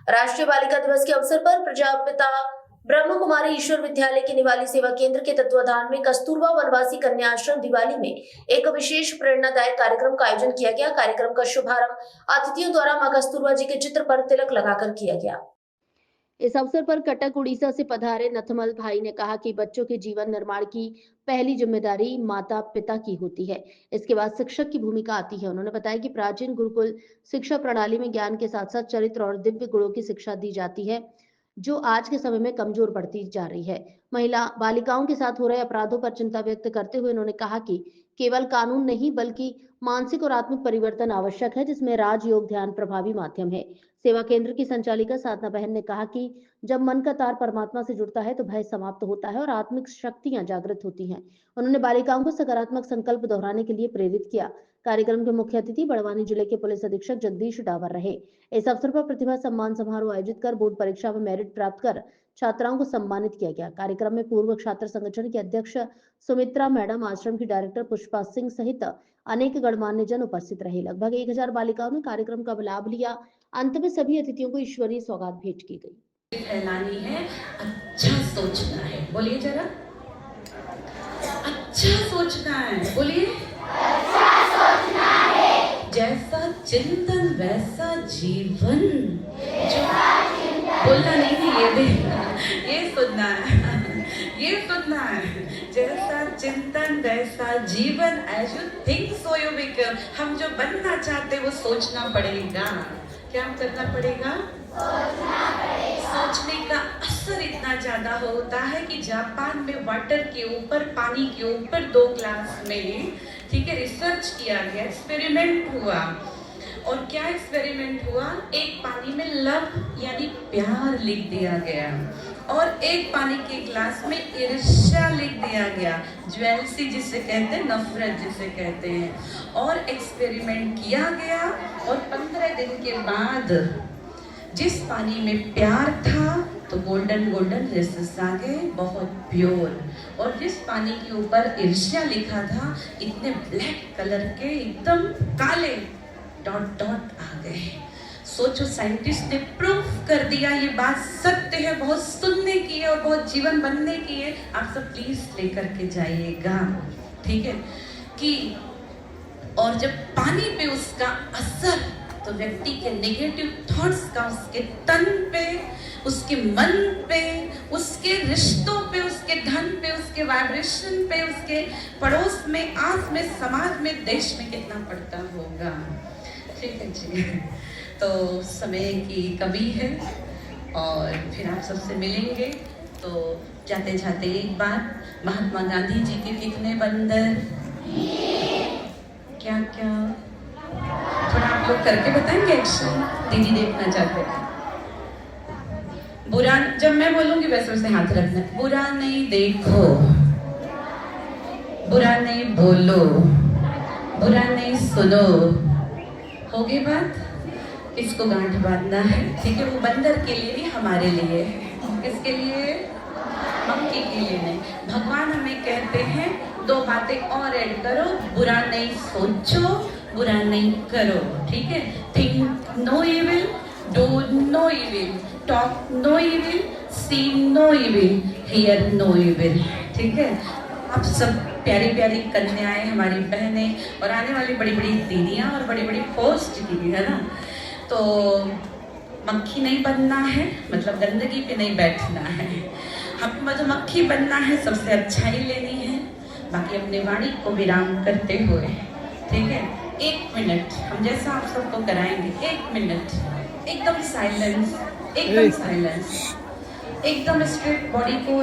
राष्ट्रीय बालिका दिवस के अवसर पर प्रजापिता ब्रह्म कुमारी ईश्वर विद्यालय के निवाली सेवा केंद्र के तत्वाधान में कस्तूरबा वनवासी कन्या आश्रम दिवाली में एक विशेष प्रेरणादायक कार्यक्रम का आयोजन किया गया। कार्यक्रम का शुभारंभ अतिथियों द्वारा मां कस्तूरबा जी के चित्र पर तिलक लगाकर किया गया। इस अवसर पर कटक उड़ीसा से पधारे नथमल भाई ने कहा कि बच्चों के जीवन निर्माण की पहली जिम्मेदारी माता पिता की होती है, इसके बाद शिक्षक की भूमिका आती है। उन्होंने बताया कि प्राचीन गुरुकुल शिक्षा प्रणाली में ज्ञान के साथ साथ चरित्र और दिव्य गुणों की शिक्षा दी जाती है, जो आज के समय में कमजोर पड़ती जा रही है। महिला बालिकाओं के साथ हो रहे अपराधों पर चिंता व्यक्त करते हुए उन्होंने कहा कि केवल कानून नहीं बल्कि मानसिक और आत्मिक परिवर्तन आवश्यक है, जिसमें राजयोग ध्यान प्रभावी माध्यम है। सेवा केंद्र की संचालिका साधना बहन ने कहा कि जब मन का तार परमात्मा से जुड़ता है तो भय समाप्त होता है और आत्मिक शक्तियां जागृत होती हैं। उन्होंने बालिकाओं को सकारात्मक संकल्प दोहराने के लिए प्रेरित किया। कार्यक्रम के मुख्य अतिथि बड़वानी जिले के पुलिस अधीक्षक जगदीश डावर रहे। इस अवसर पर प्रतिभा सम्मान समारोह आयोजित कर बोर्ड परीक्षा में मेरिट प्राप्त कर छात्राओं को सम्मानित किया गया। कार्यक्रम में पूर्व छात्र संगठन के अध्यक्ष सुमित्रा मैडम, आश्रम की डायरेक्टर पुष्पा सिंह सहित अनेक गणमान्य जन उपस्थित रहे। लगभग 1000 बालिकाओं ने कार्यक्रम का लाभ लिया। अंत में सभी अतिथियों को ईश्वरीय सौगात भेंट की गई। फैलानी है, अच्छा सोचना है। बोलिए जरा, अच्छा सोचना है। बोलिए, अच्छा सोचना है। जैसा चिंतन वैसा जीवन। बोलना नहीं है, ये देखना, ये सुनना है, ये सुनना है। जैसा चिंतन वैसा जीवन। As you think so you become। हम जो बनना चाहते वो सोचना पड़ेगा। क्या करना पड़ेगा? सोचने का असर इतना ज्यादा होता है कि जापान में वाटर के ऊपर, पानी के ऊपर 2 क्लास में, ठीक है, रिसर्च किया गया, एक्सपेरिमेंट हुआ। और क्या एक्सपेरिमेंट हुआ? एक पानी में लव यानी प्यार लिख दिया गया और एक पानी के ग्लास में ईर्ष्या लिख दिया गया, ज्वेलसी जिसे कहते हैं, नफरत जिसे कहते हैं। और एक्सपेरिमेंट किया गया और 15 दिन के बाद जिस पानी में प्यार था तो गोल्डन गोल्डन रेसेस आ गए, बहुत प्योर। और जिस पानी के ऊपर ईर्ष्या लिखा था, इतने ब्लैक कलर के एकदम काले डॉट डॉट आ गए। सोचो, साइंटिस्ट ने प्रूफ कर दिया, ये बात सत्य है। बहुत सुनने की है और बहुत जीवन बनने की है। आप सब प्लीज लेकर के जाइएगा, ठीक है कि। और जब पानी पे उसका असर, तो व्यक्ति के नेगेटिव थॉट्स का उसके तन पे, उसके मन पे, उसके रिश्तों पे, उसके धन पे, उसके वाइब्रेशन पे, उसके पड़ोस में, आस में, समाज में, देश में कितना पड़ता होगा। ठीक है जी। तो समय की कमी है और फिर आप सबसे मिलेंगे। तो जाते जाते एक बार, महात्मा गांधी जी के कितने बंदर, क्या क्या, थोड़ा आप लोग करके बताएंगे एक्शन। दीदी देखना चाहते हैं। बुरा, जब मैं बोलूंगी वैसे वैसे हाथ रखना। बुरा नहीं देखो, बुरा नहीं बोलो, बुरा नहीं सुनो। हो गई बात? इसको गांठ बांधना है, ठीक है। वो बंदर के लिए नहीं, हमारे लिए। किसके लिए? मंकी के लिए नहीं। भगवान हमें कहते हैं 2 बातें और ऐड करो, बुरा नहीं सोचो, बुरा नहीं करो, ठीक है। Think no evil, do no evil, talk no evil, see no evil, hear no evil, ठीक है। आप सब प्यारी प्यारी कन्याएं, हमारी बहनें और आने वाली बड़ी बड़ी दीदियां और बड़ी बड़ी पोस्ट की, है ना। तो मक्खी नहीं बनना है, मतलब गंदगी पे नहीं बैठना है। हम मधुमक्खी बनना है, सबसे अच्छाई लेनी है। बाकी अपने वाणी को विराम करते हुए, ठीक है, 1 मिनट हम जैसा आप सबको कराएंगे। 1 मिनट एकदम साइलेंस, एकदम साइलेंस, एकदम स्ट्रेट बॉडी को